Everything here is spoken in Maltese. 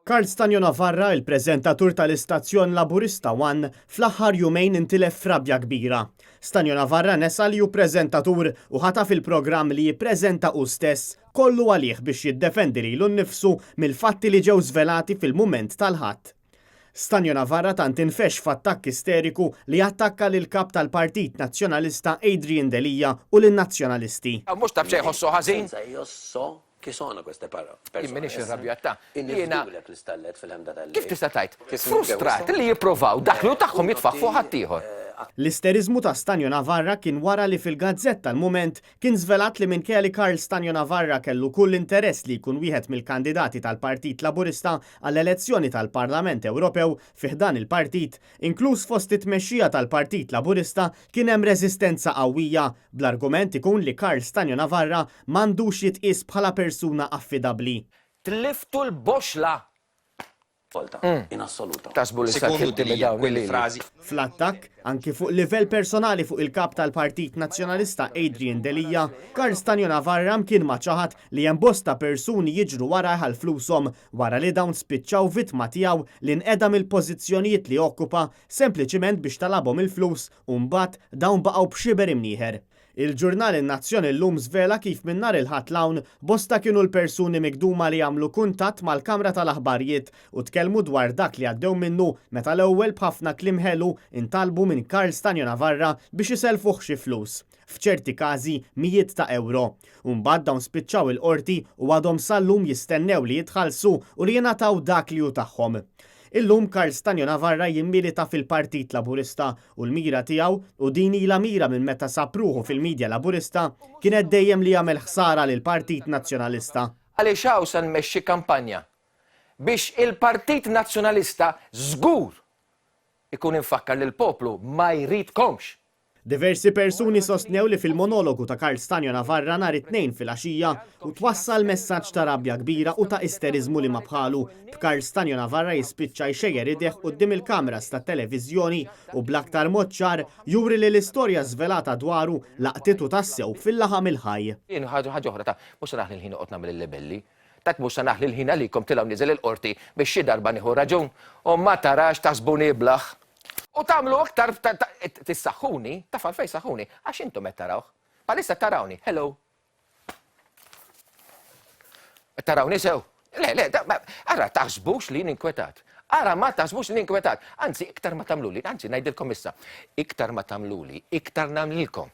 Karl Stanjo Navarra, il-preżentatur tal-istazzjon Laburista One, fl-aħħar jumejn intilef f'rabja kbira. Stanjo Navarra nesa li hu preżentatur u ħata fil-programm li jippreżenta hu stess kollu għalih biex jiddefendi lilu nnifsu mill-fatti li ġew żvelati fil-mument tal-ħadd. Stanjo Navarra tant infex f'attakk isteriku li attakka lil kap tal-Partit Nazzjonalista Adrian Delija u lin-Nazzjonalisti. Mux taf xejn ħossu ħażin? Chi sono queste parole? Minix irrabjata. Jiena Kristallet fil-ħemda tal kif tista' tgħid? Frustrat li jippruvaw daħlu tagħhom jitfaq fuq ħaddieħor. L-isterizmu ta' Stanjo Navarra kien wara li fil-gazzetta l-Mument kien żvelat li minkejja li Karl Stanjo Navarra kellu kull interess li jkun wieħed mill-kandidati tal-Partit Laburista għall-elezzjoni tal-Parlament Ewropew fih dan il-partit, inkluż fost it-tmexxija tal-Partit Laburista kien hemm reżistenza qawwija bl-argument ikun li Karl Stanjo Navarra m'għandux jitqies bħala persuna affidabbli. Tliftu l-boxla. In assoluto. Tasbu li Sekundu intimidaw quelle frasi. Fl-attakk, anki fuq livell personali fuq il-kap tal-Partit Nazzjonalista Adrian Delija, Karl Stanjo Navarra kien maċaħat li hemm bosta persuni jiġru wara ħal flushom wara li dawn spiċċaw vittma tiegħu li nqedam il-pożizzjonijiet li okkupa sempliċiment biex talabhom il-flus u mbagħad dawn baqgħu b'xiber imnieħer. Il-ġurnal In-Nazzjon illum żvela kif minn nhar il-ħadd l-hawn bosta kienu l-persuni migduma li jagħmlu kuntatt mal-Kamra tal-Aħbarijiet u tkellmu dwar dak li għaddew minnu meta l-ewwel b'ħafna kliem ħelu intalbu minn Karl Stanjo Navarra biex iselfuh xi flus. F'ċerti każi mijiet ta' euro. Mbagħad dawn spiċċaw il-qorti u għadhom sal-lum jistennew li jitħallsu u li jingħataw dak li hu tagħhom. Illum Karl Stanjo Navarra jimmilita fil-Partit Laburista u l-mira tiegħu u din ilha mira minn meta sapruħu fil-medja Laburista kienet dejjem li jagħmel ħsara lil Partit Nazzjonalista. Għaliex hawn se nmexxi kampanja biex il-Partit Nazzjonalista żgur ikun infakkar lil poplu ma jridkomx. Diversi persuni sostnew li fil-monologu ta' Karl Stanjo Navarra nhar it-tnejn fil-għaxija u twassal messaġġ ta' rabja kbira u ta' isterizmu li ma bħalu b'Karl Stanjo Navarra jispiċċa jxejjer idejh quddiem il-kameras tat-televiżjoni u bl-aktar mod ċar juri li l-istorja żvelata dwaru laqtitu tassew fil-laħam il-ħaj. Jien ħaġa oħra ta' mhux se naħli l-ħin noqgħod nagħmel il-libelli. Tak mhux se naħli l-ħin għalikom tilgħu niżel il-qorti biex xi darba nieħu raġun u ma tarax taħsbuni blaħ. U tagħmlu aktar tissaħħuni, taf għalfejn saħħuni, għax intom qed tarawh. Palissa tarawni, hello. Tarawni sew. Le, ara taħsbux li ninkwetat. Ara ma taħsbux li ninkwetat. Anzi, iktar ma tagħmluli, anzi ngħidilkom issa, iktar ma tagħmluli, iktar nagħmlilkom.